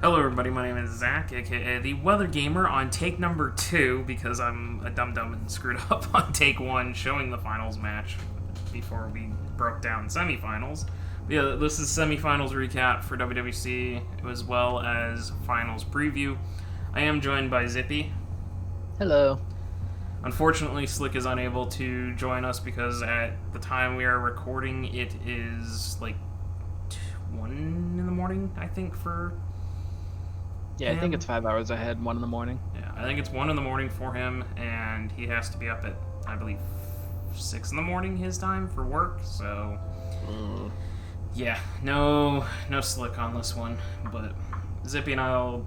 Hello everybody, my name is Zach, aka the Weather Gamer, on take number 2, because I'm a dum-dum and screwed up on take 1, showing the finals match before we broke down semifinals. Yeah, this is semifinals recap for WWC, as well as finals preview. I am joined by Zippy. Hello. Unfortunately, Slick is unable to join us because at the time we are recording, it is like 1 in the morning, I think, for Yeah, I think it's 5 hours ahead, 1 in the morning. Yeah, I think it's 1 in the morning for him, and he has to be up at, I believe, 6 in the morning his time for work, so... Yeah, no Slick on this one, but Zippy and I'll...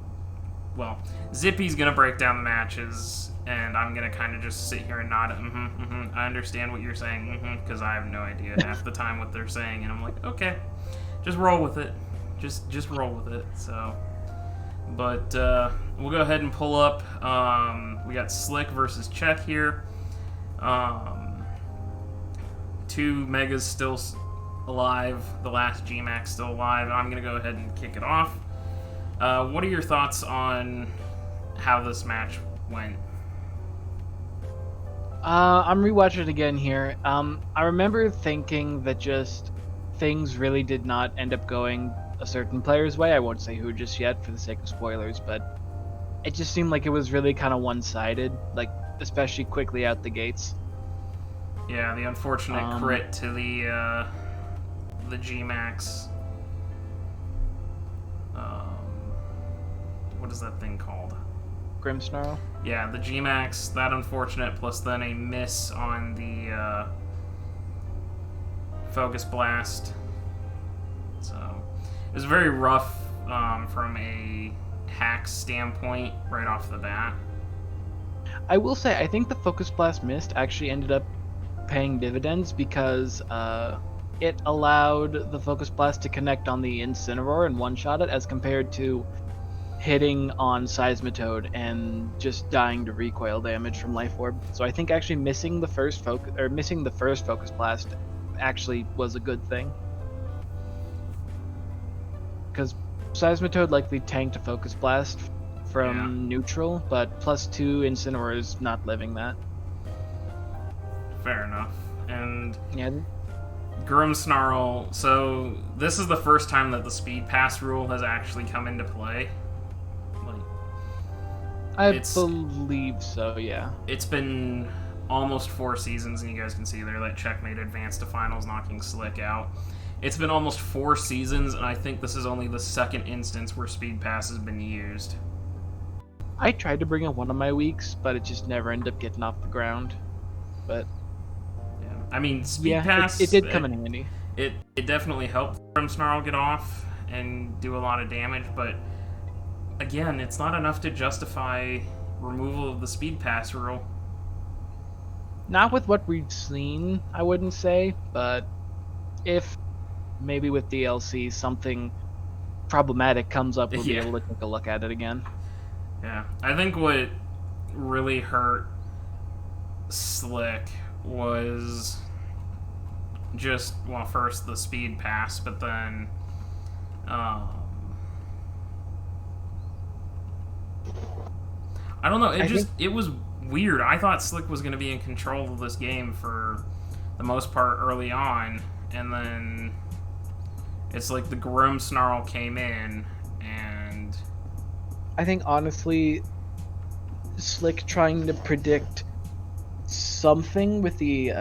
Well, Zippy's gonna break down the matches, and I'm gonna kind of just sit here and nod, I understand what you're saying, because I have no idea half the time what they're saying, and I'm like, okay, just roll with it. Just roll with it, so... But we'll go ahead and pull up. We got Slick versus Czech here. 2 Megas still alive. The last GMAX still alive. I'm going to go ahead and kick it off. What are your thoughts on how this match went? I'm rewatching it again here. I remember thinking that just things really did not end up going a certain player's way. I won't say who just yet for the sake of spoilers, but it just seemed like it was really kind of one-sided, like especially quickly out the gates. Yeah, the unfortunate crit to the GMAX. What is that thing called? Grimmsnarl? Yeah, the GMAX, that unfortunate, plus then a miss on the Focus Blast. So, it was very rough from a hack standpoint right off the bat. I will say, I think the Focus Blast missed actually ended up paying dividends because it allowed the Focus Blast to connect on the Incineroar and one-shot it, as compared to hitting on Seismitoad and just dying to recoil damage from Life Orb. So I think actually missing the first Focus Blast actually was a good thing, because Seismitoad likely tanked a Focus Blast from neutral, but +2 Incineroar is not living that. Fair enough. And yeah, Grimmsnarl, so this is the first time that the Speed Pass rule has actually come into play. I believe so, yeah. It's been almost 4 seasons, and you guys can see there that Checkmate advanced to finals, knocking Slick out. It's been almost 4 seasons, and I think this is only the second instance where Speed Pass has been used. I tried to bring it one of my weeks, but it just never ended up getting off the ground. But yeah, I mean, Speed Pass... It did come in handy. It definitely helped Grimmsnarl get off and do a lot of damage, but again, it's not enough to justify removal of the Speed Pass rule. Not with what we've seen, I wouldn't say, but if maybe with DLC something problematic comes up, we'll be able to take a look at it again. Yeah, I think what really hurt Slick was just, well, first the Speed Pass, but then I don't know, it was weird. I thought Slick was going to be in control of this game for the most part early on, and then it's like the Grimmsnarl came in, and I think honestly, Slick trying to predict something with the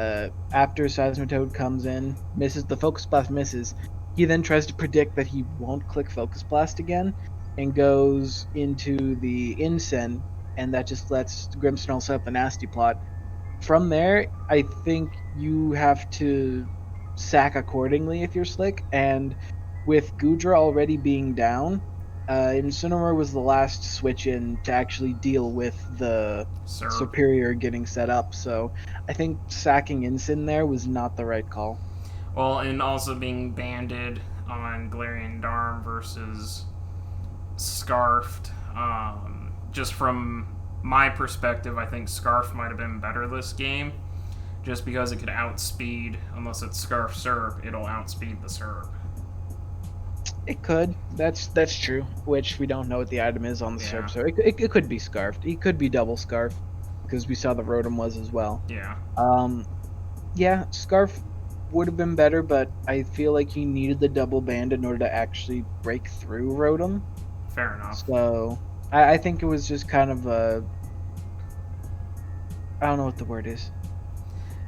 after Seismitoad comes in, misses the Focus Blast, misses. He then tries to predict that he won't click Focus Blast again, and goes into the Incen, and that just lets Grimmsnarl set up a nasty plot. From there, I think you have to sack accordingly if you're Slick, and with Goodra already being down, Incineroar was the last switch in to actually deal with the Superior getting set up, so I think sacking Incin there was not the right call. Well, and also being banded on Galarian Darm versus Scarfed. Just from my perspective, I think Scarf might have been better this game, just because it could outspeed, unless it's Scarf Surf, it'll outspeed the Surf. It could. That's true. Which we don't know what the item is on the Yeah. SERP, so it could be scarfed. He could be double scarfed because we saw the Rotom was as well. Yeah. Um, yeah, scarf would have been better, but I feel like he needed the double band in order to actually break through Rotom. Fair enough. So I think it was just kind of a I don't know what the word is.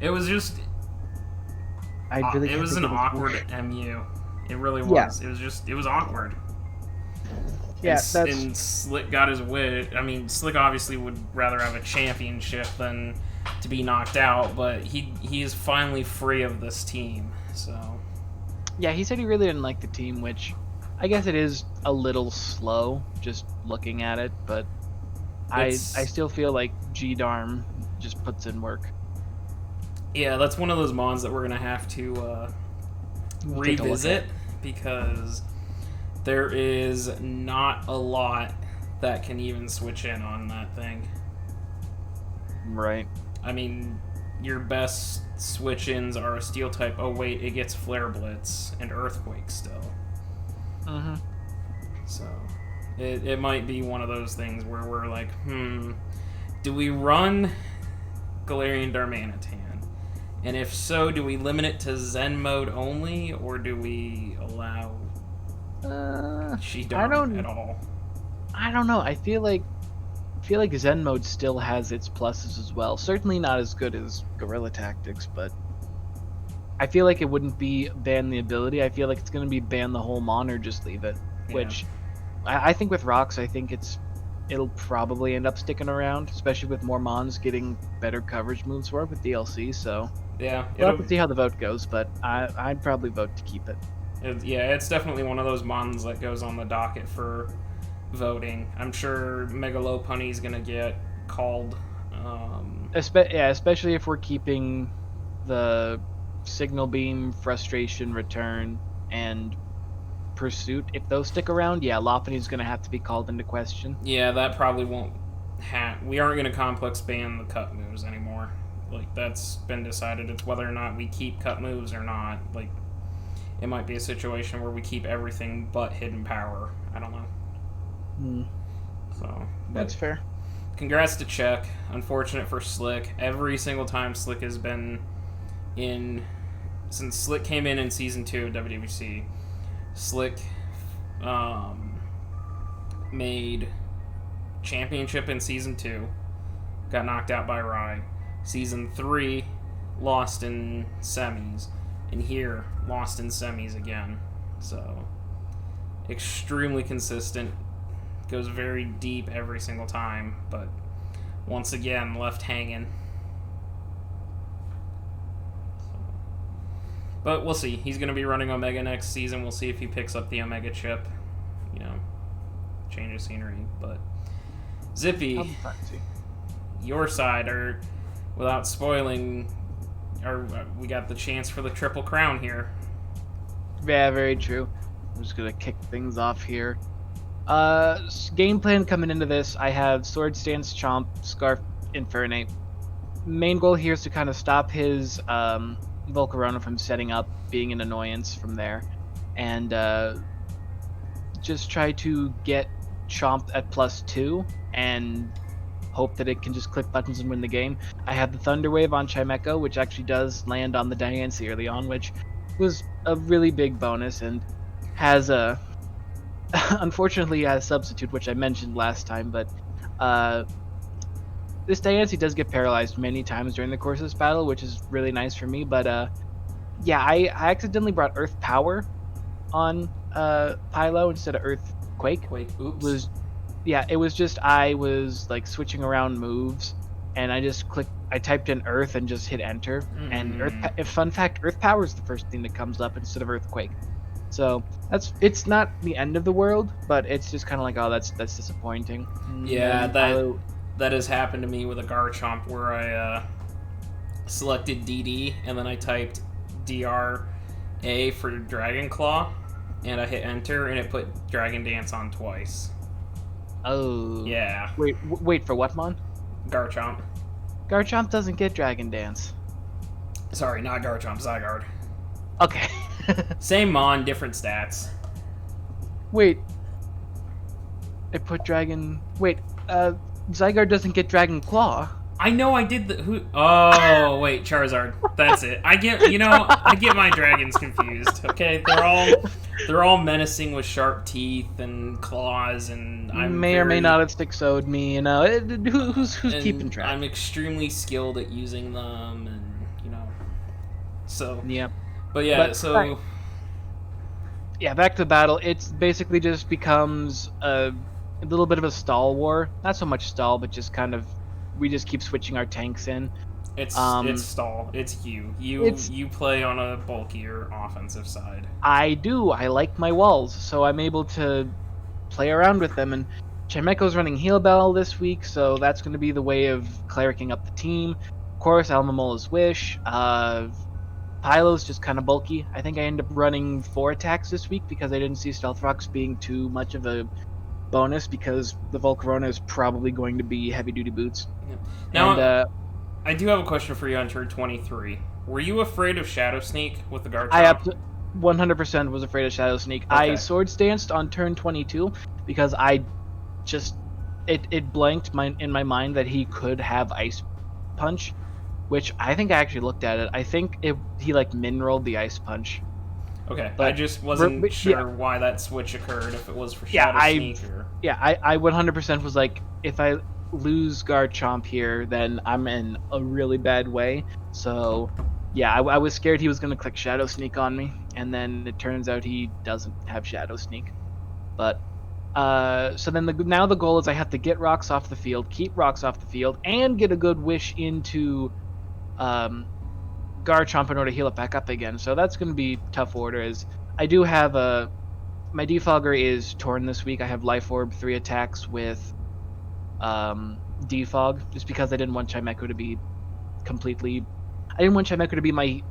It was just I really it can't was think an of the awkward word. MU. It really Yeah, was. It was awkward. yeah, that's And Slick got his way. I mean, Slick obviously would rather have a championship than to be knocked out, but he is finally free of this team. So yeah. He said he really didn't like the team, which I guess it is a little slow just looking at it, but I it's still feel like G Darm just puts in work. yeah, that's one of those mons that we're gonna have to We'll take a look revisit at. because there is not a lot that can even switch in on that thing. Right. I mean, your best switch ins are a steel type. Oh, wait, it gets Flare Blitz and Earthquake still. Mm-hmm. So, it might be one of those things where we're like, do we run Galarian Darmanitan? And if so, do we limit it to Zen mode only, or do we allow I She-Darm at all? don't know. I feel like Zen mode still has its pluses as well. Certainly not as good as Guerrilla Tactics, but I feel like it wouldn't be ban the ability. I feel like it's gonna be ban the whole mon or just leave it. Yeah. Which I think with rocks, I think it'll probably end up sticking around, especially with more mons getting better coverage moves for it with DLC. So Yeah, we'll have to see how the vote goes, but I'd probably vote to keep it. yeah, it's definitely one of those mons that goes on the docket for voting. I'm sure Megalopunny's gonna get called. Especially if we're keeping the signal beam, frustration, return, and pursuit. If those stick around, yeah, Lopunny's gonna have to be called into question. Yeah, that probably won't. We aren't gonna complex ban the cut moves anymore. Like that's been decided. It's whether or not we keep cut moves or not. Like it might be a situation where we keep everything but hidden power. I don't know. So That's fair. congrats to Check. Unfortunate for Slick. Every single time Slick has been in, since Slick came in season 2 of WWC, Slick made championship in season 2, got knocked out by Rye. Season 3, lost in semis, and here lost in semis again. So extremely consistent, goes very deep every single time, but once again left hanging. But we'll see. He's going to be running Omega next season. We'll see if he picks up the Omega chip. You know, change of scenery. But Zippy, your side, or without spoiling, or we got the chance for the Triple Crown here. Yeah, very true. I'm just gonna kick things off here. Game plan coming into this, I have Sword Stance, Chomp, Scarf, Infernate. Main goal here is to kind of stop his Volcarona from setting up, being an annoyance from there, and just try to get Chomp at +2 and hope that it can just click buttons and win the game. I have the Thunder Wave on Chimecho, which actually does land on the Diancie early on, which was a really big bonus and has a unfortunately has Substitute, which I mentioned last time, but this Diancie does get paralyzed many times during the course of this battle, which is really nice for me. But yeah, I accidentally brought Earth Power on Pylo instead of Earthquake. Oops. It was just I was like switching around moves, and I typed in Earth and just hit Enter. And fun fact, Earth Power is the first thing that comes up instead of Earthquake. So it's not the end of the world, but it's just kind of like, oh, that's disappointing. Yeah, that has happened to me with a Garchomp where I selected DD and then I typed DRA for Dragon Claw, and I hit Enter and it put Dragon Dance on twice. Oh. Yeah. Wait for what, Mon? Garchomp. Garchomp doesn't get Dragon Dance. Sorry, not Garchomp, Zygarde. Okay. Same Mon, different stats. Wait, I put Dragon... Wait, Zygarde doesn't get Dragon Claw. I know I did the who. Oh wait, Charizard. That's it. I get my dragons confused. Okay, they're all menacing with sharp teeth and claws, and May or may not have 6-0'd me, you know. Who's keeping track? I'm extremely skilled at using them, and so Yeah. But yeah, But so yeah, back to battle. It's basically just becomes a little bit of a stall war. Not so much stall, but just kind of we just keep switching our tanks in. it's stall. It's you. It's You play on a bulkier offensive side. I do. I like my walls, so I'm able to play around with them. And Chimeko's running Heal Bell this week, so that's going to be the way of clericing up the team. Of course, Almamola's Wish. Pylo's just kind of bulky. I think I end up running 4 attacks this week because I didn't see Stealth Rocks being too much of a bonus because the Volcarona is probably going to be heavy-duty boots. Yeah. Now, And, I do have a question for you on turn 23. Were you afraid of Shadow Sneak with the Garchomp? I 100% was afraid of Shadow Sneak. Okay. I Sword Stanced on turn 22 because I just... It blanked in my mind that he could have Ice Punch, which I think I actually looked at it. I think he like min-rolled the Ice Punch. Okay, but I just wasn't sure why that switch occurred, if it was for Shadow Sneak or... Yeah, I 100% was like, if I lose Garchomp here, then I'm in a really bad way. So, yeah, I was scared he was going to click Shadow Sneak on me, and then it turns out he doesn't have Shadow Sneak. But, so then now the goal is I have to get rocks off the field, keep rocks off the field, and get a good wish into Garchomp in order to heal it back up again. So that's going to be tough order. As I do have my Defogger is torn this week. I have Life Orb 3 attacks with Defog, just because I didn't want Chimecho to be completely... I didn't want Chimecho to be my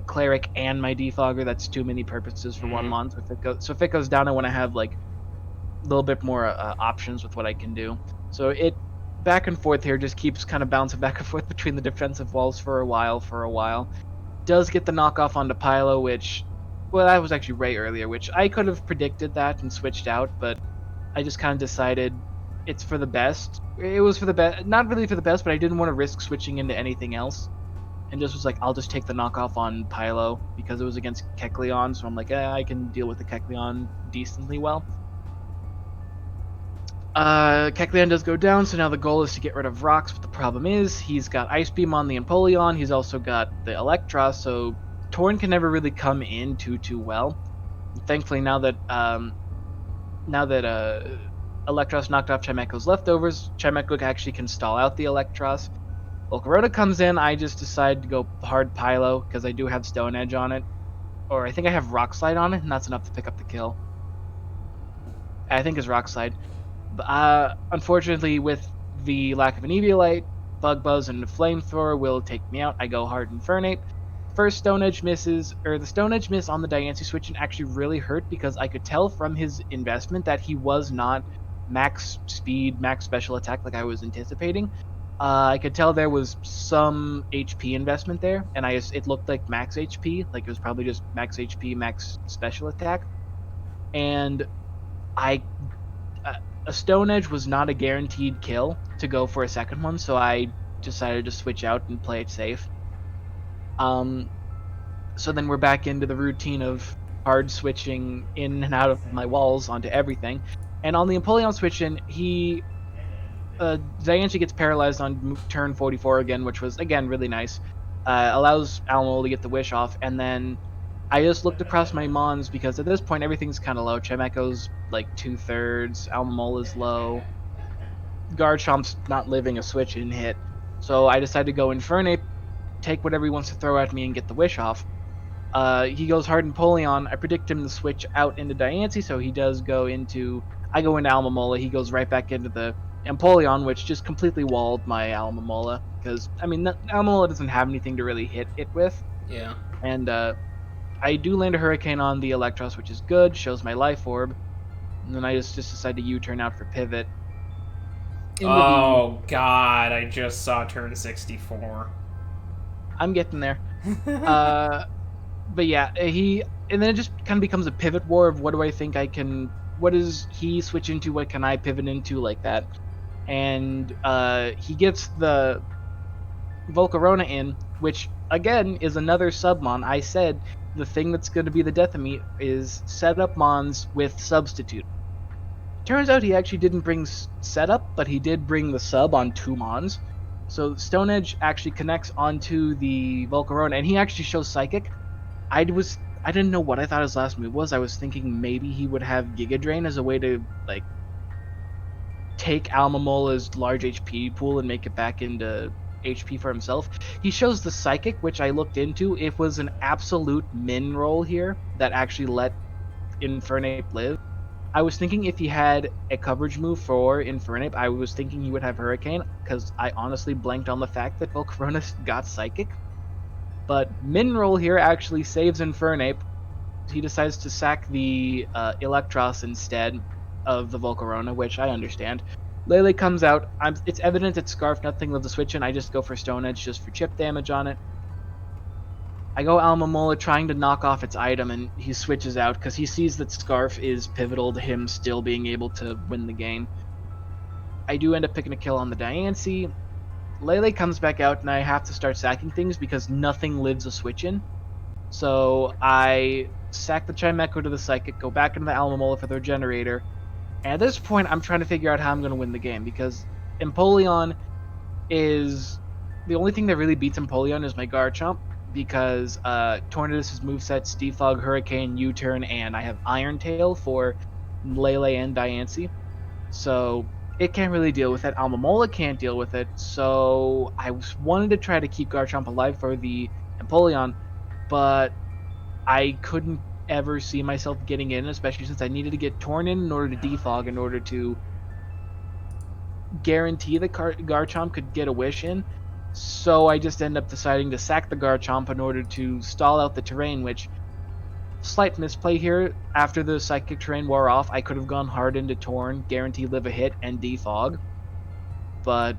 Cleric and my Defogger. That's too many purposes for one month. So if it goes down, I want to have like a little bit more options with what I can do. So it back and forth here just keeps kind of bouncing back and forth between the defensive walls for a while. Does get the knockoff onto Pylo, which, well, that was actually Ray earlier, which I could have predicted that and switched out, but I just kind of decided it's for the best. It was for the best, not really for the best, but I didn't want to risk switching into anything else. And just was like, I'll just take the knockoff on Pylo because it was against Kecleon, so I'm like, I can deal with the Kecleon decently well. Kecleon does go down, so now the goal is to get rid of rocks, but the problem is he's got Ice Beam on the Empoleon, he's also got the Electros, so Torn can never really come in too well. Thankfully, now that Electros knocked off Chimecho's leftovers, Chimecho actually can stall out the Electros. Volcarona comes in, I just decide to go hard Pylo, because I do have Stone Edge on it. Or I think I have Rock Slide on it, and that's enough to pick up the kill. I think it's Rock Slide. Unfortunately, with the lack of an Eviolite, Bug Buzz and the Flamethrower will take me out. I go hard Infernape. First Stone Edge misses, or the Stone Edge miss on the Diancie switch and actually really hurt because I could tell from his investment that he was not max speed, max special attack like I was anticipating. I could tell there was some HP investment there, and it looked like max HP, like it was probably just max HP, max special attack. And a Stone Edge was not a guaranteed kill to go for a second one, so I decided to switch out and play it safe. So then we're back into the routine of hard switching in and out of my walls onto everything. And on the Empoleon switch in, Diancie gets paralyzed on turn 44 again, which was, again, really nice. Allows Almo to get the wish off, and then I just looked across my Mons because at this point everything's kind of low. Chimecho's like 2/3, Almamola's low. Garchomp's not living a switch in hit. So I decided to go Infernape, take whatever he wants to throw at me and get the wish off. He goes hard Empoleon. I predict him to switch out into Diancie, so he does go into... I go into Almamola, he goes right back into the Empoleon, which just completely walled my Almamola. Because, I mean, Almamola doesn't have anything to really hit it with. Yeah. And I do land a Hurricane on the Electros, which is good, shows my Life Orb. And then I just decide to U-turn out for Pivot. Oh, God, I just saw turn 64. I'm getting there. But yeah, and then it just kind of becomes a pivot war of what do I think I can what does he switch into? What can I pivot into like that? And he gets the Volcarona in, which again is another submon. I said the thing that's going to be the death of me is setup mons with substitute. Turns out he actually didn't bring setup, but he did bring the sub on 2 mons. So Stone Edge actually connects onto the Volcarona, and he actually shows Psychic. I didn't know what I thought his last move was. I was thinking maybe he would have Giga Drain as a way to like take Almamola's large HP pool and make it back into HP for himself. He shows the Psychic, which I looked into. It was an absolute min roll here that actually let Infernape live. I was thinking if he had a coverage move for Infernape, I was thinking he would have Hurricane, because I honestly blanked on the fact that Volcarona got Psychic. But min roll here actually saves Infernape. He decides to sack the Electros instead of the Volcarona, which I understand. Lele comes out. It's evident it's Scarf, nothing with the switch in. I just go for Stone Edge just for chip damage on it. I go Almamola trying to knock off its item, and he switches out because he sees that Scarf is pivotal to him still being able to win the game. I do end up picking a kill on the Diancie. Lele comes back out, and I have to start sacking things because nothing lives a switch in. So I sack the Chimecho to the Psychic, go back into the Almamola for the Regenerator, and at this point I'm trying to figure out how I'm going to win the game, because Empoleon is... the only thing that really beats Empoleon is my Garchomp, because Tornadus' movesets Defog, Hurricane, U-Turn, and I have Iron Tail for Lele and Diancie. So it can't really deal with it. Almamola can't deal with it, so I wanted to try to keep Garchomp alive for the Empoleon, but I couldn't ever see myself getting in, especially since I needed to get Torn in order to defog, in order to guarantee that Garchomp could get a wish in. So I just end up deciding to sack the Garchomp in order to stall out the terrain, which, slight misplay here. After the Psychic terrain wore off, I could have gone hard into Torn, guarantee live a hit, and defog. But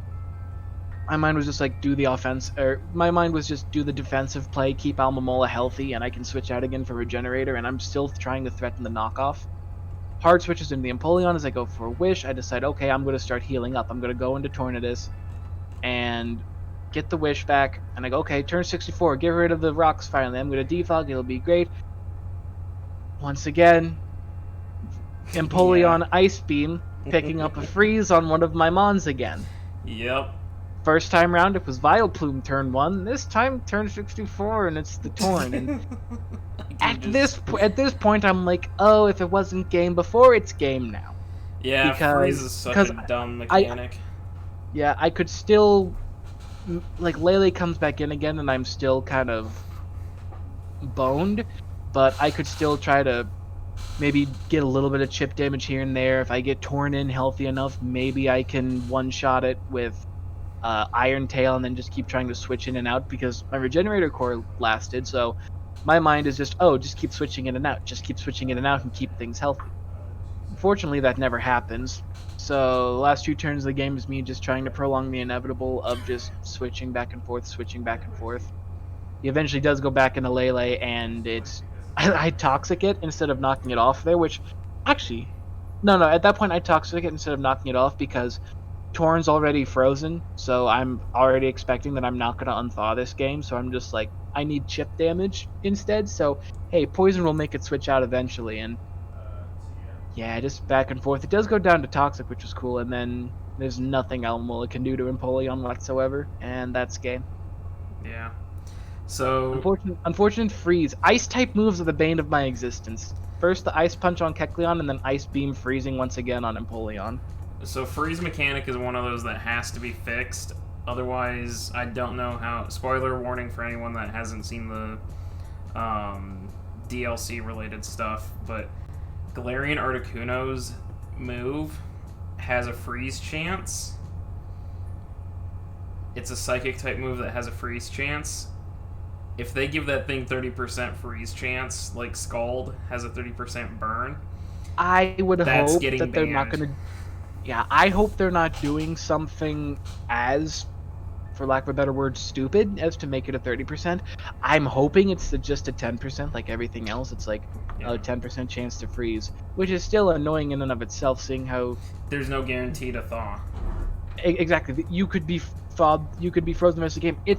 my mind was just like, do the offense, or my mind was just do the defensive play, keep Almamola healthy, and I can switch out again for Regenerator, and I'm still trying to threaten the knockoff. Hard switches into the Empoleon as I go for a Wish. I decide, okay, I'm going to start healing up. I'm going to go into Tornadus and get the Wish back, and I go, okay, turn 64, get rid of the rocks finally. I'm going to defog, it'll be great. Once again, Empoleon Ice Beam, picking up a freeze on one of my Mons again. Yep. First time round, it was Vileplume turn 1. This time, turn 64, and it's the Torn. And at this point, I'm like, oh, if it wasn't game before, it's game now. Yeah, freeze is such a dumb mechanic. I could still... like, Lele comes back in again, and I'm still kind of boned, but I could still try to maybe get a little bit of chip damage here and there. If I get Torn in healthy enough, maybe I can one-shot it with Iron Tail and then just keep trying to switch in and out, because my Regenerator Core lasted, so my mind is just, oh, just keep switching in and out, just keep switching in and out and keep things healthy. Unfortunately, that never happens. So the last 2 turns of the game is me just trying to prolong the inevitable of just switching back and forth, switching back and forth. He eventually does go back into Lele, and it's... I Toxic it instead of knocking it off there, which... actually... No, at that point I Toxic it instead of knocking it off, because Torn's already frozen, so I'm already expecting that I'm not going to unthaw this game, so I'm just like, I need chip damage instead, so hey, Poison will make it switch out eventually, and yeah, just back and forth. It does go down to Toxic, which is cool, and then there's nothing Almamola can do to Empoleon whatsoever, and that's game. Yeah. So... Unfortunate freeze. Ice-type moves are the bane of my existence. First the Ice Punch on Kecleon, and then Ice Beam freezing once again on Empoleon. So freeze mechanic is one of those that has to be fixed. Otherwise, I don't know how... spoiler warning for anyone that hasn't seen the DLC-related stuff, but Galarian Articuno's move has a freeze chance. It's a Psychic-type move that has a freeze chance. If they give that thing 30% freeze chance, like Scald has a 30% burn, I would hope that they're banned. not going to... Yeah, I hope they're not doing something as for lack of a better word, stupid as to make it a 30%. I'm hoping it's just a 10%, like everything else. It's like a 10% chance to freeze, which is still annoying in and of itself, seeing how there's no guarantee to thaw. Exactly, you could be thawed, you could be frozen the rest of the game.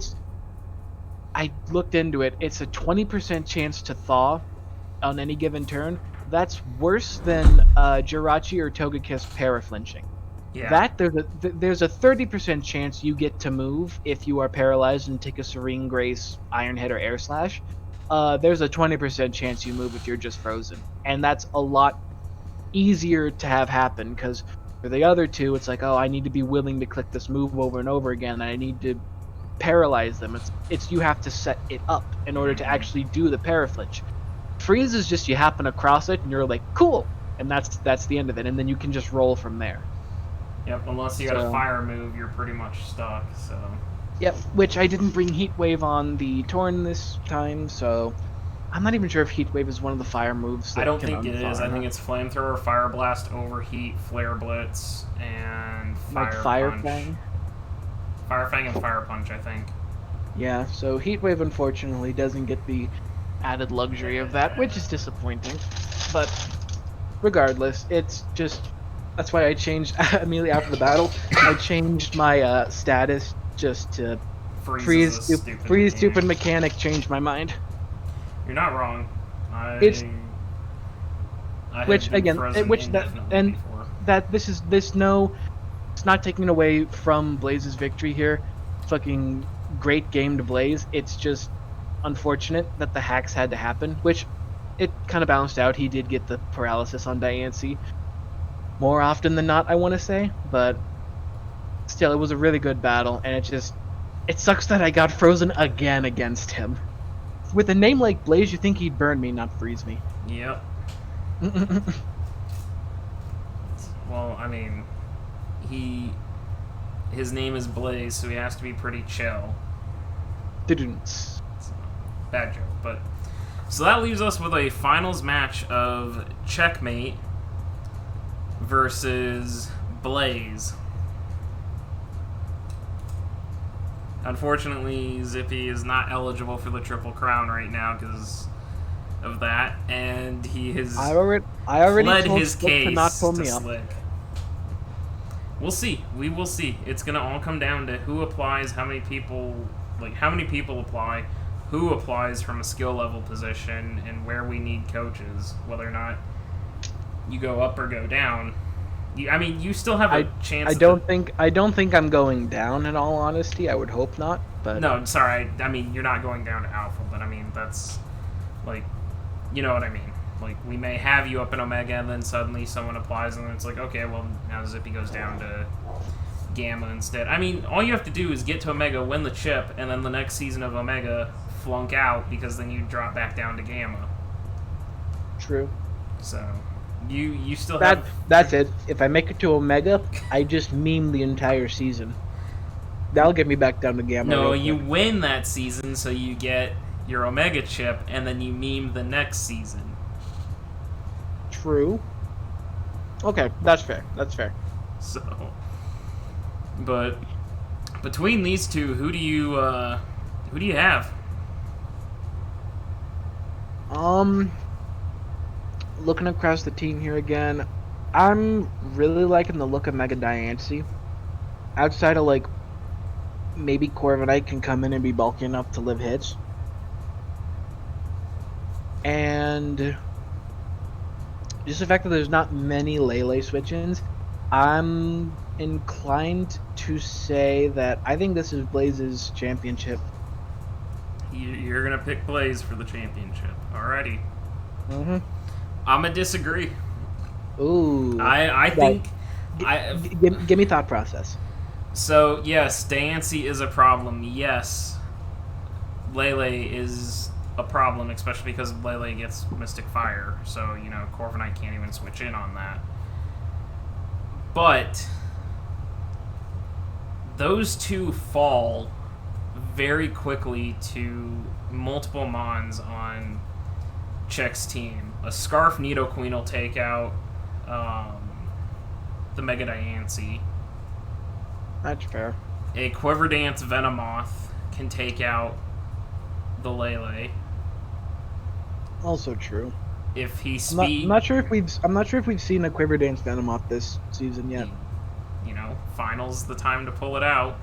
I looked into it. It's a 20% chance to thaw on any given turn. That's worse than Jirachi or Togekiss paraflinching. Yeah. That there's a 30% chance you get to move if you are paralyzed and take a Serene Grace, Iron Head, or Air Slash. There's a 20% chance you move if you're just frozen, and that's a lot easier to have happen because for the other two, it's like, oh, I need to be willing to click this move over and over again, and I need to paralyze them. It's you have to set it up in order to actually do the paraflinch. Freeze is just you happen across it and you're like, cool, and that's the end of it, and then you can just roll from there. Yep, unless you got a fire move, you're pretty much stuck, so... Yep, which I didn't bring Heat Wave on the Torn this time, so I'm not even sure if Heat Wave is one of the fire moves. I don't think it is. I think it's Flamethrower, Fire Blast, Overheat, Flare Blitz, and Fire Punch. Fang? Fire Fang and Fire Punch, I think. Yeah, so Heat Wave unfortunately doesn't get the added luxury of that, which is disappointing. But regardless, it's just... That's why I changed immediately after the battle. I changed my status just to freeze stupid mechanic. Changed my mind. You're not wrong. This it's not taking away from Blaze's victory here. Fucking great game to Blaze. It's just unfortunate that the hacks had to happen, which it kind of balanced out. He did get the paralysis on Diancie more often than not, I want to say, but still, it was a really good battle, and it sucks that I got frozen again against him. With a name like Blaze, you think he'd burn me, not freeze me. Yep. Well, I mean, his name is Blaze, so he has to be pretty chill. Bad joke, but... So that leaves us with a finals match of Checkmate versus Blaze. Unfortunately, Zippy is not eligible for the Triple Crown right now because of that, and he has I already pled told his Slick case to not pull to me up. Slick. We'll see. We will see. It's gonna all come down to who applies, how many people apply, who applies from a skill level position, and where we need coaches. Whether or not you go up or go down. You still have a chance. I don't think I'm going down. In all honesty, I would hope not. But no, sorry. You're not going down to Alpha, but that's like, you know what I mean. Like, we may have you up in Omega, and then suddenly someone applies, and then it's like, okay, well, now Zippy goes down to Gamma instead. All you have to do is get to Omega, win the chip, and then the next season of Omega flunk out, because then you drop back down to Gamma. True. So, you still have... That's it. If I make it to Omega, I just meme the entire season. That'll get me back down to Gamma. No, you win that season, so you get your Omega chip, and then you meme the next season. True. Okay, that's fair. So, but between these two, who do you have? Looking across the team here again, I'm really liking the look of Mega Diancie. Outside of like maybe Corviknight can come in and be bulky enough to live hits. And just the fact that there's not many Lele switch-ins, I'm inclined to say that I think this is Blaze's championship. You're going to pick Blaze for the championship. Alrighty. Mm-hmm. I'm going to disagree. Ooh. I think... Give me thought process. So, yes, Diancie is a problem. Yes, Lele is a problem, especially because Lele gets Mystic Fire. So, Corviknight can't even switch in on that. But those two fall very quickly to multiple Mons on Check's team. A Scarf Nidoqueen will take out the Mega Diancie. That's fair. a Quiver Dance Venomoth can take out the Lele. Also true. If he I'm not sure if we've seen a Quiver Dance Venomoth this season yet. Finals the time to pull it out.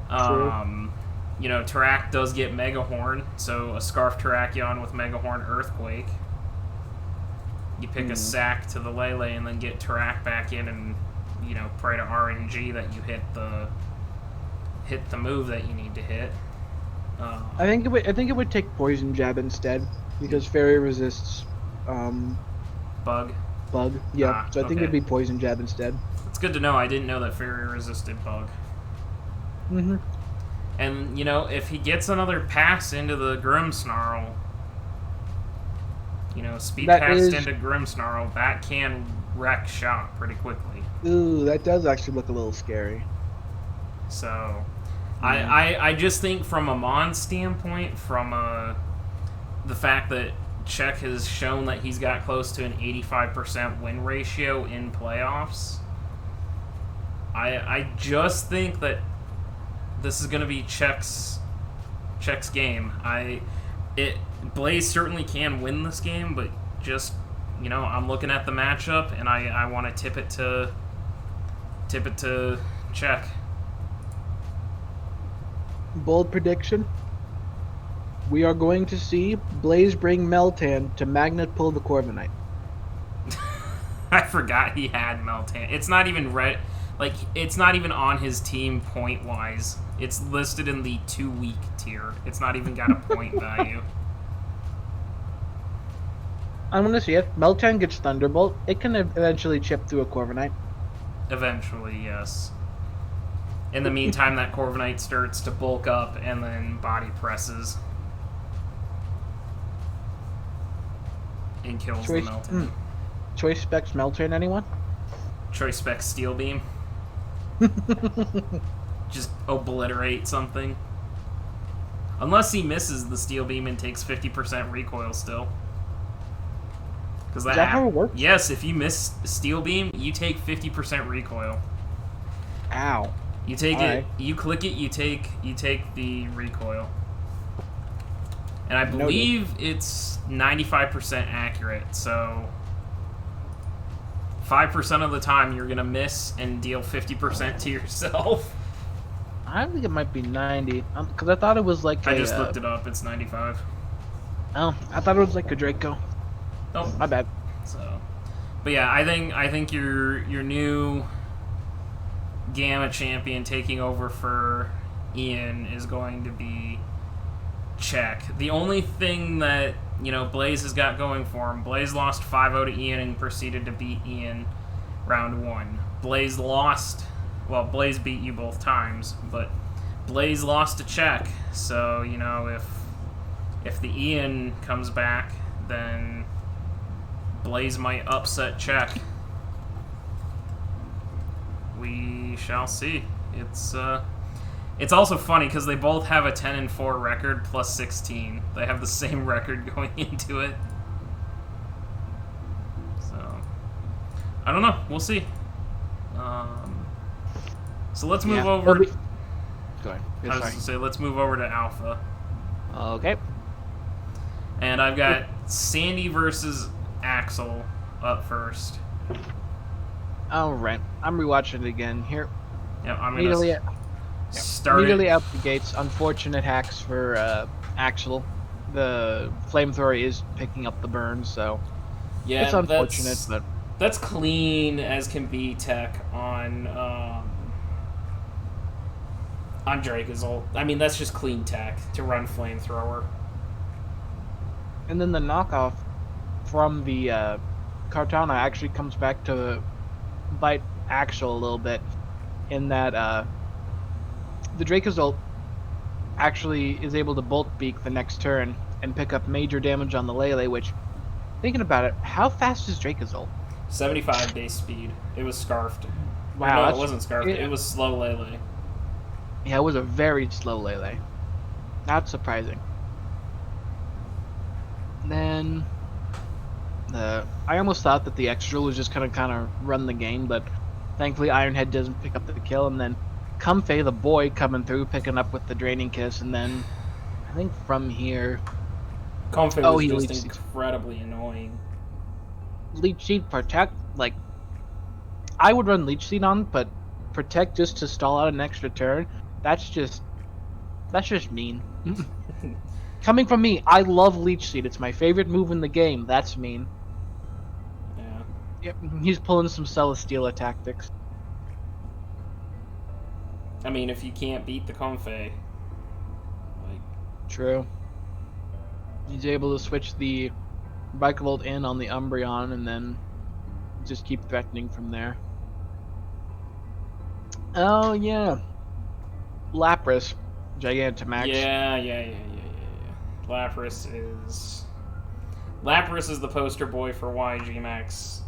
True. Tarak does get Mega Horn, so a Scarf Terrakion with Mega Horn Earthquake. You pick a sack to the Lele and then get Tarak back in and, pray to RNG that you hit the move that you need to hit. I think it would take Poison Jab instead because Fairy resists Bug. Yeah, so I think okay. it'd be Poison Jab instead. It's good to know. I didn't know that Fairy resisted Bug. Mm-hmm. And, if he gets another pass into the Grimmsnarl, speed passed into Grimmsnarl, that can wreck Shop pretty quickly. Ooh, that does actually look a little scary. So, I just think from a Mon standpoint, from the fact that Czech has shown that he's got close to an 85% win ratio in playoffs, I just think that this is going to be Czech's game. Blaze certainly can win this game, but just I'm looking at the matchup and I want to tip it to Czech. Bold prediction. We are going to see Blaze bring Meltan to Magnet pull the Corviknight. I forgot he had Meltan. It's not even it's not even on his team point wise. It's listed in the 2-week tier. It's not even got a point value. I'm going to see it. Meltan gets Thunderbolt. It can eventually chip through a Corviknight. Eventually, yes. In the meantime, that Corviknight starts to bulk up and then body presses. And kills the Meltan. Choice specs Meltan, anyone? Choice specs Steel Beam. Just obliterate something. Unless he misses the Steel Beam and takes 50% recoil still. Is that how it works? Yes, if you miss Steel Beam, you take 50% recoil. Ow. You take it, you click it, you take the recoil. And I believe it's 95% accurate, so 5% of the time you're going to miss and deal 50% to yourself. I think it might be 90, because I thought it was like I just looked it up, it's 95. Oh, I thought it was like a Draco. Oh, my bad. So, but yeah, I think your new Gamma champion taking over for Ian is going to be Czech. The only thing that Blaze has got going for him, Blaze lost 5-0 to Ian and proceeded to beat Ian round 1. Blaze beat you both times, but Blaze lost to Czech. So if the Ian comes back, then Blaze might upset Czech. We shall see. It's also funny because they both have a 10-4 record plus 16. They have the same record going into it. So I don't know. We'll see. So let's move over. Go ahead. I was going to say let's move over to Alpha. Okay. And I've got Sandy versus Axel up first. All right. I'm rewatching it again here. Yeah, I'm going to start immediately out the gates. Unfortunate hacks for Axel. The flamethrower is picking up the burn, so yeah, it's unfortunate, but that's clean as can be tech on Drake's ult. I mean, that's just clean tech to run flamethrower. And then the knockoff from the Kartana actually comes back to bite Axel a little bit in that the Draco's ult actually is able to Bolt Beak the next turn and pick up major damage on the Lele, which, thinking about it, how fast is Draco's ult? 75 base speed. It was scarfed. Wow. No, it wasn't scarfed. It was slow Lele. Yeah, it was a very slow Lele. Not surprising. Then I almost thought that the extra was just kind of run the game, but thankfully Ironhead doesn't pick up the kill, and then Comfey, the boy, coming through, picking up with the Draining Kiss, and then I think from here... Comfey Oh, was he just Leech Seed. incredibly annoying. Leech Seed, Protect, like... I would run Leech Seed on, but Protect just to stall out an extra turn, that's just mean. Coming from me, I love Leech Seed. It's my favorite move in the game. That's mean. Yeah. Yep, he's pulling some Celesteela tactics. I mean, if you can't beat the Comfey, like... True. He's able to switch the Vikavolt in on the Umbreon and then just keep threatening from there. Oh, yeah. Lapras. Gigantamax. Yeah. Lapras is the poster boy for why Gmax,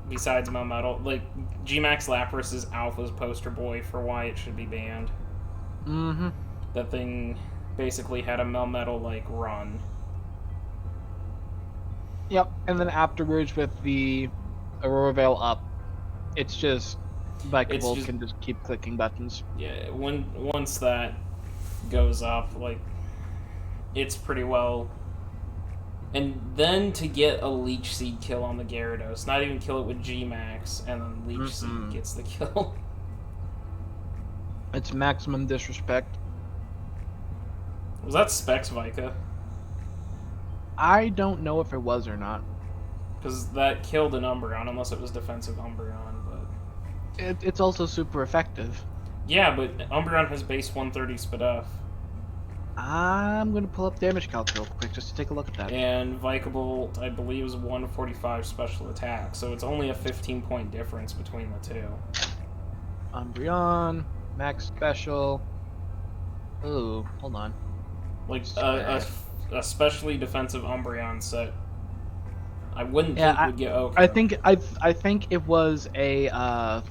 besides Melmetal, like, Gmax Lapras is Alpha's poster boy for why it should be banned. Mm-hmm. That thing basically had a Melmetal, like, run. Yep, and then afterwards with the Aurora Veil up, it's just Vikavolt can just keep clicking buttons. Yeah, once that goes up, like, it's pretty well. And then to get a Leech Seed kill on the Gyarados, not even kill it with G-Max, and then Leech Seed gets the kill. It's maximum disrespect. Was that Specs Vika? I don't know if it was or not. Because that killed an Umbreon, unless it was defensive Umbreon, but... It's also super effective. Yeah, but Umbreon has base 130 Spadef. I'm going to pull up damage calc real quick just to take a look at that. And Vikavolt, I believe, is 145 special attack, so it's only a 15-point difference between the two. Umbreon, max special. Ooh, hold on. Like, a especially defensive Umbreon set, I wouldn't think would get okay. I think it was a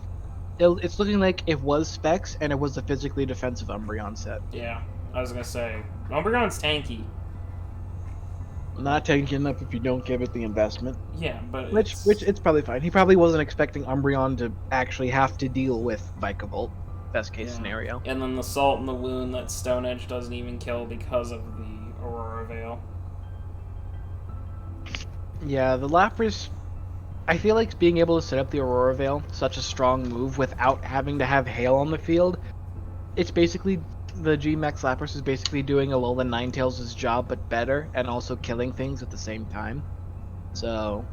it's looking like it was Specs and it was a physically defensive Umbreon set. Yeah, I was gonna say Umbreon's tanky. Not tanky enough if you don't give it the investment. Yeah, but which it's probably fine. He probably wasn't expecting Umbreon to actually have to deal with Vikavolt. Best case scenario. And then the Salt and the Wound that Stone Edge doesn't even kill because of the Aurora Veil. Yeah, the Lapras, I feel like being able to set up the Aurora Veil, such a strong move without having to have Hail on the field, it's basically, the G-Max Lapras is basically doing Alolan Ninetales' job, but better, and also killing things at the same time. So,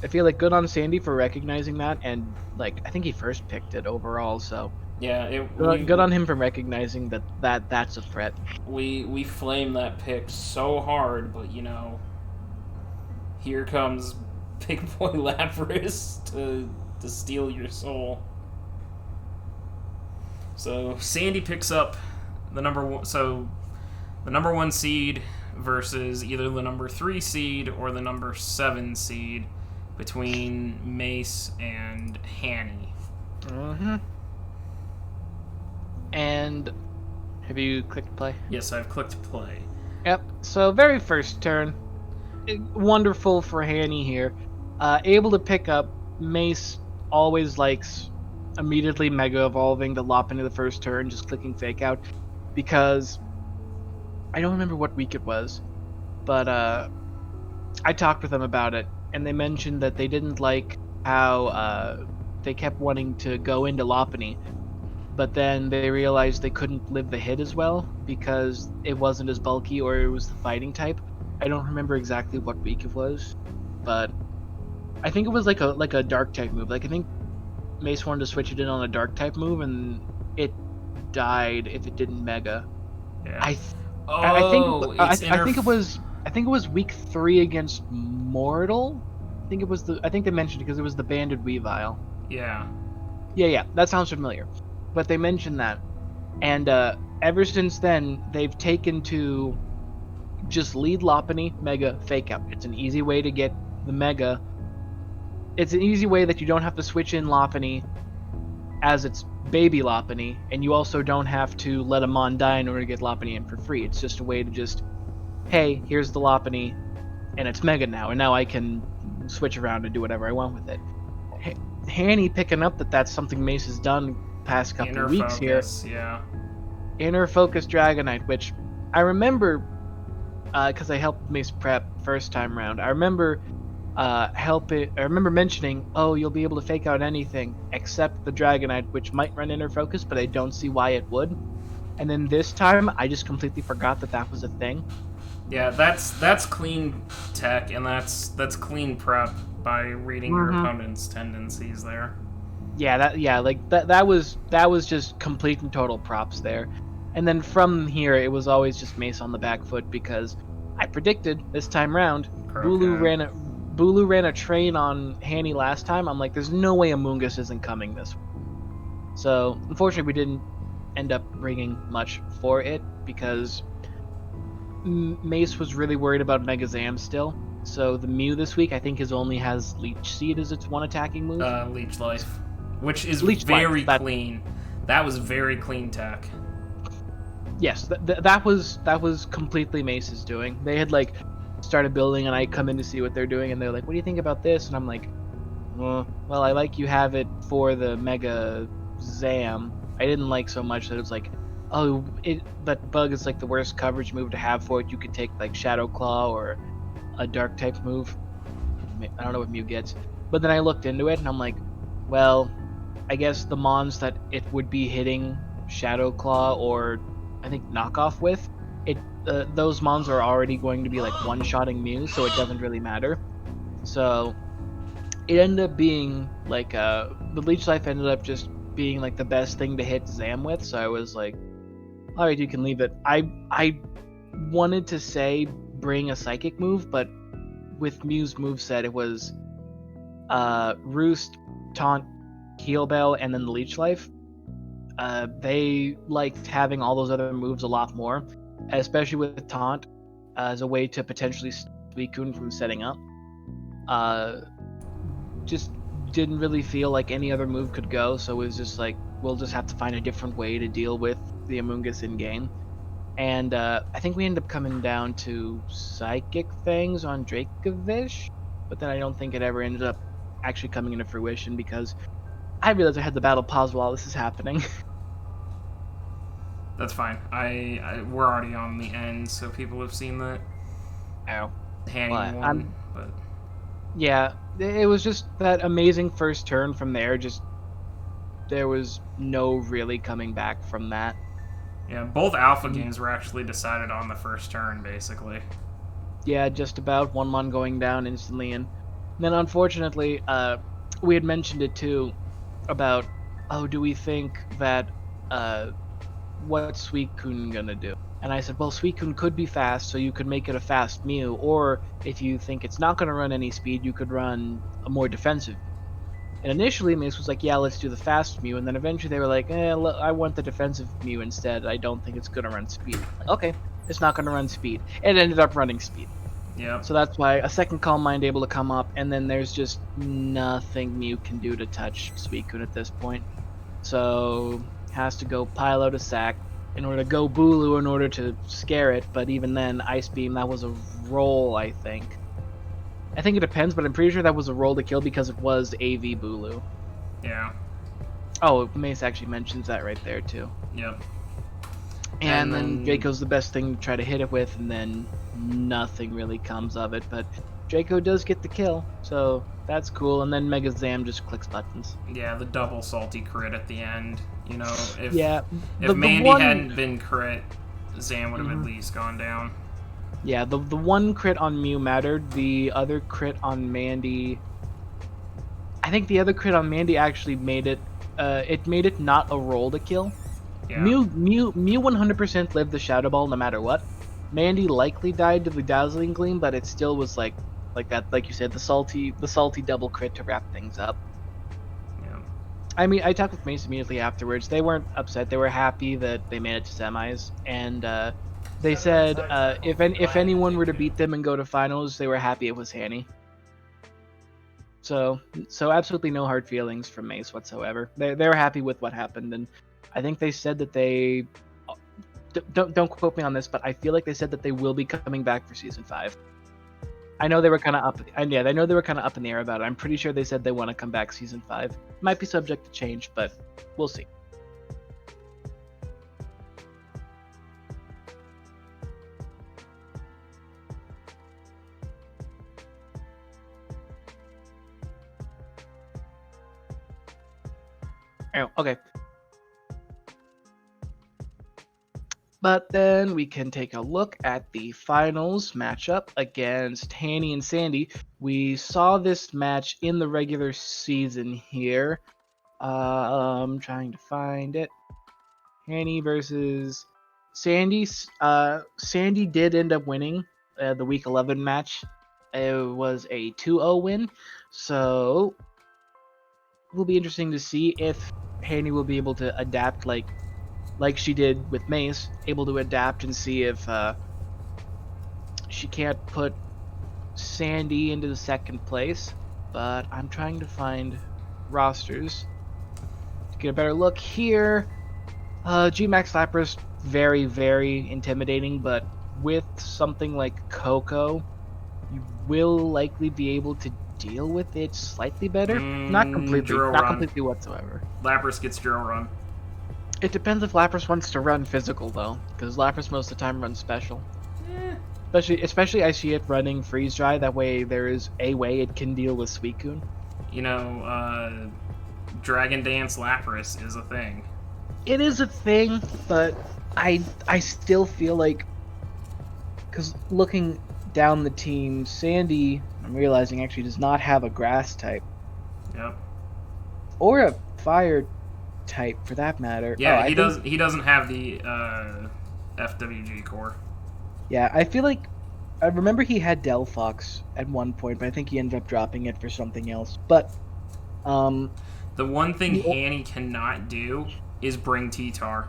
I feel like good on Sandy for recognizing that, and, like, I think he first picked it overall, so... Yeah, good on him for recognizing that's a threat. We flame that pick so hard, but, you know... Here comes Big Boy Lapras to steal your soul. So Sandy picks up the number one seed versus either the number 3 seed or the number 7 seed between Mace and Hanny. Mm-hmm. And have you clicked play? Yes, I've clicked play. Yep. So very first turn. Wonderful for Hanny here. Able to pick up. Mace always likes immediately Mega Evolving to Lopunny the first turn, just clicking Fake Out, because I don't remember what week it was, but I talked with them about it, and they mentioned that they didn't like how they kept wanting to go into Lopunny, but then they realized they couldn't live the hit as well because it wasn't as bulky or it was the fighting type. I don't remember exactly what week it was, but I think it was like a dark type move. Like I think Mace wanted to switch it in on a dark type move, and it died if it didn't Mega. Yeah. I think it was week 3 against Mortal. I think they mentioned it because it was the banded Weavile. Yeah. Yeah, that sounds familiar. But they mentioned that, and ever since then they've taken to just lead Lopunny, Mega, Fake Out. It's an easy way to get the Mega. It's an easy way that you don't have to switch in Lopunny as its baby Lopunny, and you also don't have to let a Mon die in order to get Lopunny in for free. It's just a way to just, hey, here's the Lopunny, and it's Mega now, and now I can switch around and do whatever I want with it. Hanny picking up that that's something Mace has done past couple Inner weeks focus, here. yeah. Inner Focus Dragonite, which I remember because I helped Mace prep first time round. I remember I remember mentioning, oh, you'll be able to fake out anything except the Dragonite, which might run Inner Focus, but I don't see why it would. And then this time, I just completely forgot that that was a thing. Yeah, that's clean tech, and that's clean prep by reading your opponent's tendencies there. Yeah, that was just complete and total props there. And then from here, it was always just Mace on the back foot because I predicted this time round, Bulu ran a train on Hanny last time. I'm like, there's no way Amoonguss isn't coming this way. So unfortunately, we didn't end up bringing much for it because Mace was really worried about Mega Zam still. So the Mew this week, I think, only has Leech Seed as its one attacking move. Leech Life, which is Leech very Life, clean. That was very clean tech. Yes, that was completely Mace's doing. They had like started building, and I come in to see what they're doing, and they're like, "What do you think about this?" And I'm like, "Well, I like you have it for the Mega Zam. I didn't like so much that it was like, oh, that bug is like the worst coverage move to have for it. You could take like Shadow Claw or a Dark type move. I don't know what Mew gets, but then I looked into it, and I'm like, well, I guess the mons that it would be hitting Shadow Claw or I think knockoff with it, those mons are already going to be like one-shotting Mew, so it doesn't really matter. So it ended up being like the Leech Life ended up just being like the best thing to hit Zam with. So I was like, all right, you can leave it. I wanted to say bring a Psychic move, but with Mew's moveset, it was Roost, Taunt, Heal Bell, and then the Leech Life. They liked having all those other moves a lot more, especially with Taunt as a way to potentially Suicune from setting up. Just didn't really feel like any other move could go, so it was just like, we'll just have to find a different way to deal with the Amoonguss in game. And I think we ended up coming down to Psychic Fangs on Dracovish, but then I don't think it ever ended up actually coming into fruition because I realized I had the battle pause while this is happening. That's fine. We're already on the end, so people have seen that. Oh. Hanny one, but yeah, it was just that amazing first turn from there. Just there was no really coming back from that. Yeah, both alpha games were actually decided on the first turn, basically. Yeah, just about one mon going down instantly, and then unfortunately, we had mentioned it too about, oh, do we think that what's Suicune gonna do? And I said, well, Suicune could be fast, so you could make it a fast Mew, or if you think it's not gonna run any speed, you could run a more defensive. And initially, Mace was like, yeah, let's do the fast Mew, and then eventually they were like, I want the defensive Mew instead. I don't think it's gonna run speed. Like, okay, it's not gonna run speed. It ended up running speed. Yeah. So that's why a second Calm Mind able to come up, and then there's just nothing Mew can do to touch Suicune at this point. So has to go pile out a sack in order to go Bulu in order to scare it, but even then, Ice Beam, that was a roll, I think. I think it depends, but I'm pretty sure that was a roll to kill because it was AV Bulu. Yeah. Oh, Mace actually mentions that right there, too. Yep. And then Draco's the best thing to try to hit it with, and then nothing really comes of it, but Draco does get the kill, so that's cool, and then Mega Zam just clicks buttons. Yeah, the double salty crit at the end. You know, if Mandy hadn't been crit, Zam would have at least gone down. Yeah, the one crit on Mew mattered. The other crit on Mandy, I think the other crit on Mandy actually made it. It made it not a roll to kill. Yeah. Mew 100% lived the Shadow Ball no matter what. Mandy likely died to the Dazzling Gleam, but it still was like that, like you said, the salty double crit to wrap things up. Yeah. I mean, I talked with Mace immediately afterwards. They weren't upset. They were happy that they made it to semis, and they said if anyone were to beat them and go to finals, they were happy it was Hanny. So absolutely no hard feelings from Mace whatsoever. They were happy with what happened, and I think they said that they don't quote me on this, but I feel like they said that they will be coming back for season 5. I know they were kind of up, and yeah, I know they were kind of up in the air about it. I'm pretty sure they said they want to come back season 5. Might be subject to change, but we'll see. Oh, okay. But then we can take a look at the finals matchup against Hanny and Sandy. We saw this match in the regular season here. I'm trying to find it. Hanny versus Sandy. Sandy did end up winning the Week 11 match. It was a 2-0 win. So it will be interesting to see if Hanny will be able to adapt like she did with Mace, able to adapt and see if she can't put Sandy into the second place. But I'm trying to find rosters to get a better look here. G-Max Lapras, very, very intimidating, but with something like Coco, you will likely be able to deal with it slightly better. Not completely, Drill not run. completely whatsoever. Lapras gets drill run. It depends if Lapras wants to run physical though, because Lapras most of the time runs special. Especially I see it running freeze dry. That way there is a way it can deal with Suicune. You know, Dragon Dance Lapras is a thing. It is a thing, but I still feel like, because looking down the team, Sandy, I'm realizing actually does not have a grass type. Yep. Or a fire type for that matter. Yeah, he doesn't have the FWG core. Yeah, I feel like I remember he had Delphox at one point, but I think he ended up dropping it for something else. But the one thing Hanny cannot do is bring T-Tar.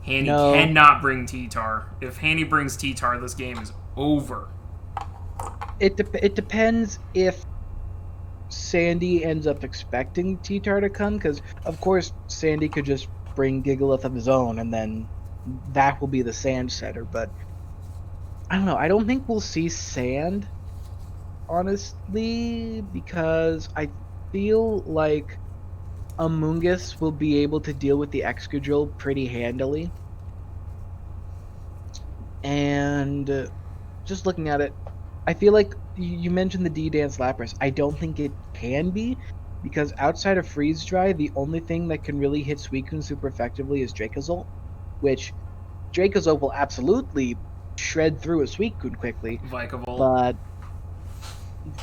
Hanny cannot bring T-Tar. If Hanny brings T-Tar, this game is over. It depends if Sandy ends up expecting T-Tar to come, because of course Sandy could just bring Gigalith of his own, and then that will be the sand setter. But I don't know. I don't think we'll see sand, honestly, because I feel like Amoonguss will be able to deal with the Excadrill pretty handily. And just looking at it, I feel like you mentioned the D-Dance Lapras. I don't think it can be, because outside of Freeze Dry, the only thing that can really hit Suicune super effectively is Dracozolt, which Dracozolt will absolutely shred through a Suicune quickly. Vikavolt.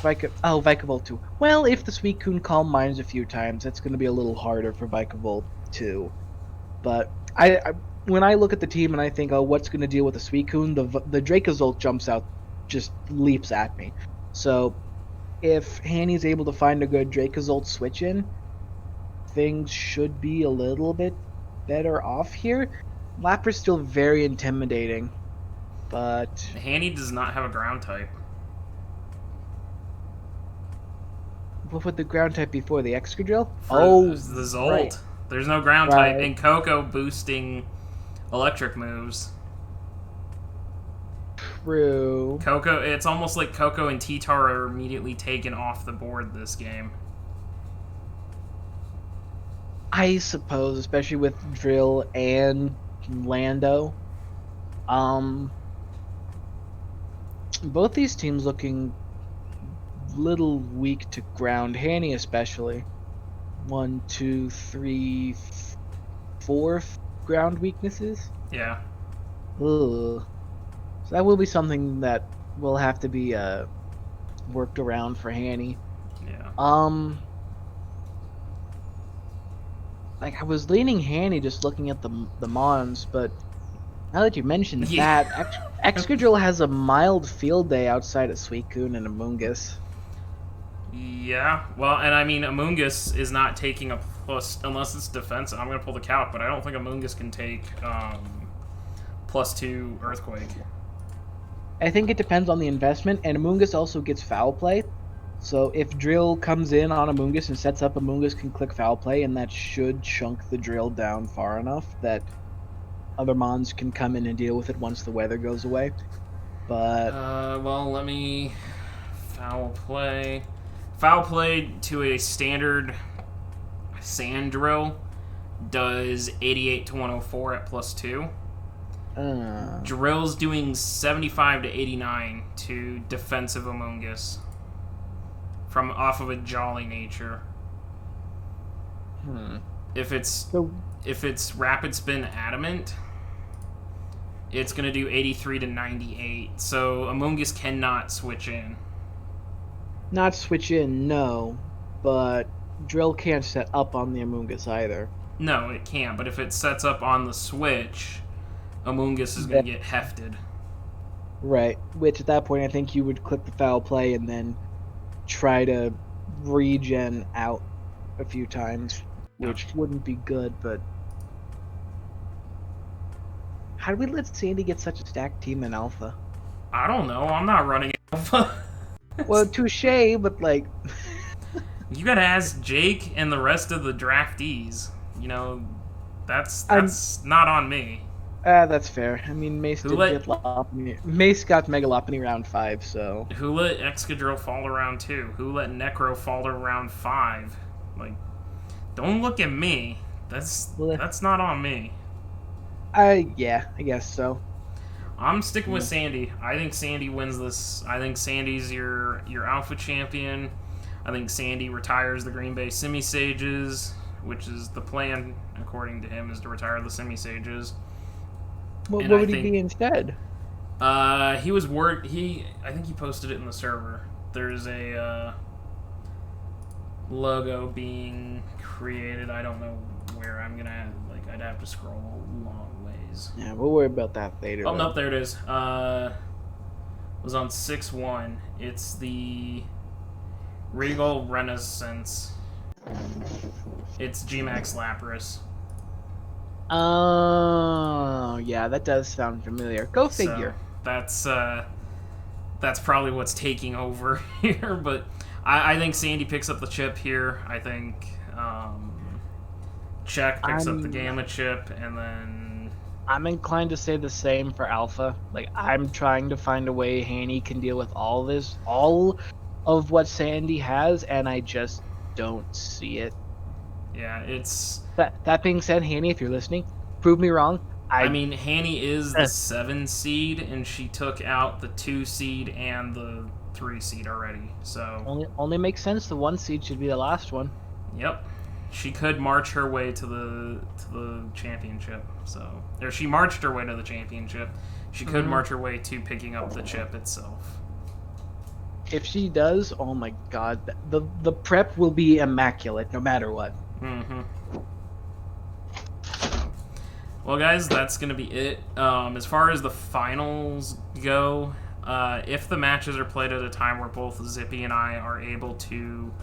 But Vikavolt too. Well, if the Suicune Calm Minds a few times, that's going to be a little harder for Vikavolt too. But when I look at the team and I think, oh, what's going to deal with the Suicune, the Dracozolt jumps out, just leaps at me. So if Hanny's able to find a good Dracozolt switch in, things should be a little bit better off here. Lapra's still very intimidating, but Hanny does not have a ground type. what would the ground type be for? The Excadrill? The Zolt. Right. There's no ground type, and Coco boosting electric moves. True. Coco, it's almost like Coco and T-Tar are immediately taken off the board this game. I suppose, especially with Drill and Lando. Both these teams looking little weak to ground. Hanny especially. 1, 2, 3, 4 ground weaknesses. Yeah. Ugh. So that will be something that will have to be worked around for Hanny. Yeah. Like I was leaning Hanny just looking at the Mons, but now that you mentioned that, Excadrill has a mild field day outside of Suicune and Amoonguss. Yeah, well, and I mean, Amoonguss is not taking a plus, unless it's defense. I'm going to pull the calc, but I don't think Amoonguss can take +2 Earthquake. I think it depends on the investment, and Amoonguss also gets Foul Play. So if Drill comes in on Amoonguss and sets up, Amoonguss can click Foul Play, and that should chunk the Drill down far enough that other Mons can come in and deal with it once the weather goes away. But well, let me Foul Play. Foul Play to a standard Sand Drill does 88 to 104 at +2. Drill's doing 75 to 89 to defensive Amoonguss from off of a Jolly nature. If it's So rapid spin adamant, it's going to do 83 to 98. So Amoongus cannot switch in. not switch in, no, but drill can't set up on the Amoongus either. No, it can't. But if it sets up on the switch, Amoongus is going to get hefted. Right. Which at that point, I think you would click the foul play and then try to regen out a few times, which wouldn't be good. But how do we let Sandy get such a stacked team in Alpha? I don't know. I'm not running Alpha. Well, touche, but like, you gotta ask Jake and the rest of the draftees. You know, that's not on me. That's fair. I mean, Mace Who did get Lopunny. Mace got Mega Lopunny round 5, so. Who let Excadrill fall to round 2? Who let Necro fall to round 5? Like, don't look at me. That's not on me. Yeah, I guess so. I'm sticking with Sandy. I think Sandy wins this. I think Sandy's your Alpha champion. I think Sandy retires the Green Bay Semi-Sages, which is the plan, according to him, is to retire the Semi-Sages. What would he be instead? He was I think he posted it in the server. There's a logo being created. I don't know where. I'd have to scroll a long ways. Yeah, we'll worry about that later. Oh, no, there it is. It was on 6-1. It's the Regal Renaissance. It's G-Max Lapras. Oh, yeah, that does sound familiar. Go figure. So that's probably what's taking over here, but I think Sandy picks up the chip here. I think Czech picks up the Gamma chip, and then I'm inclined to say the same for Alpha. Like, I'm trying to find a way Haney can deal with all of what Sandy has, and I just don't see it. Yeah, it's... That being said, Haney, if you're listening, prove me wrong. I mean, Haney is the 7 seed, and she took out the 2 seed and the 3 seed already, so... Only makes sense the 1 seed should be the last one. Yep. She could march her way to the championship, so... Or she marched her way to the championship. She could march her way to picking up the chip itself. If she does, oh my god, the prep will be immaculate no matter what. Mm-hmm. Well, guys, that's going to be it. As far as the finals go, if the matches are played at a time where both Zippy and I are able to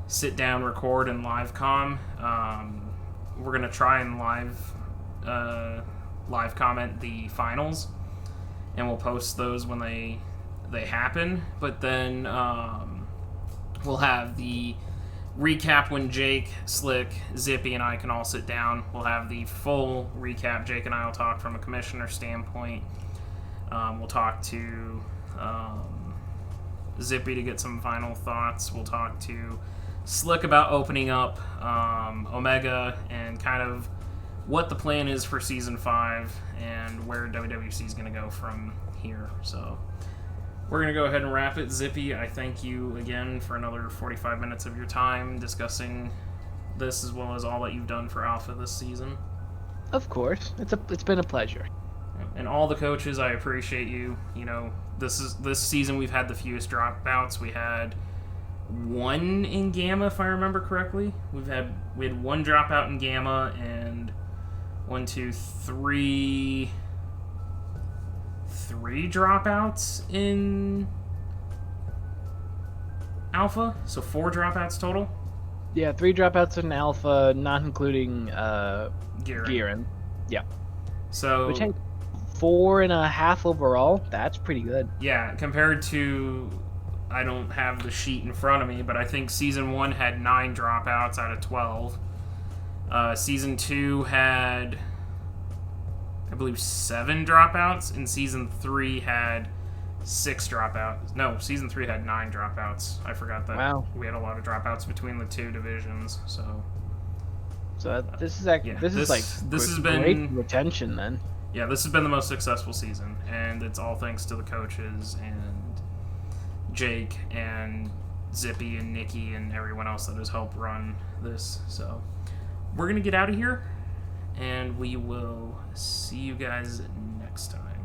sit down, record, and live comm, we're going to try and live comment the finals, and we'll post those when they happen. But then we'll have the recap when Jake, Slick, Zippy, and I can all sit down. We'll have the full recap. Jake and I will talk from a commissioner standpoint. We'll talk to Zippy to get some final thoughts. We'll talk to Slick about opening up Omega and kind of what the plan is for Season 5 and where WWC is going to go from here. So we're going to go ahead and wrap it. Zippy, I thank you again for another 45 minutes of your time discussing this as well as all that you've done for Alpha this season. Of course. It's been a pleasure. And all the coaches, I appreciate you. You know, this season we've had the fewest dropouts. We had 1 in Gamma, if I remember correctly. We had 1 dropout in Gamma and 3 dropouts in Alpha, so 4 dropouts total. Yeah, 3 dropouts in Alpha, not including Gearin. Yeah. So which had 4.5 overall. That's pretty good. Yeah, compared to, I don't have the sheet in front of me, but I think Season 1 had 9 dropouts out of 12. Season 2 had, I believe, 7 dropouts, and Season 3 had 6 dropouts. No, Season 3 had 9 dropouts. I forgot that. Wow. We had a lot of dropouts between the 2 divisions, so... this is actually, this has been great retention then. Yeah, this has been the most successful season, and it's all thanks to the coaches and Jake and Zippy and Nikki and everyone else that has helped run this. So we're going to get out of here, and we will see you guys next time.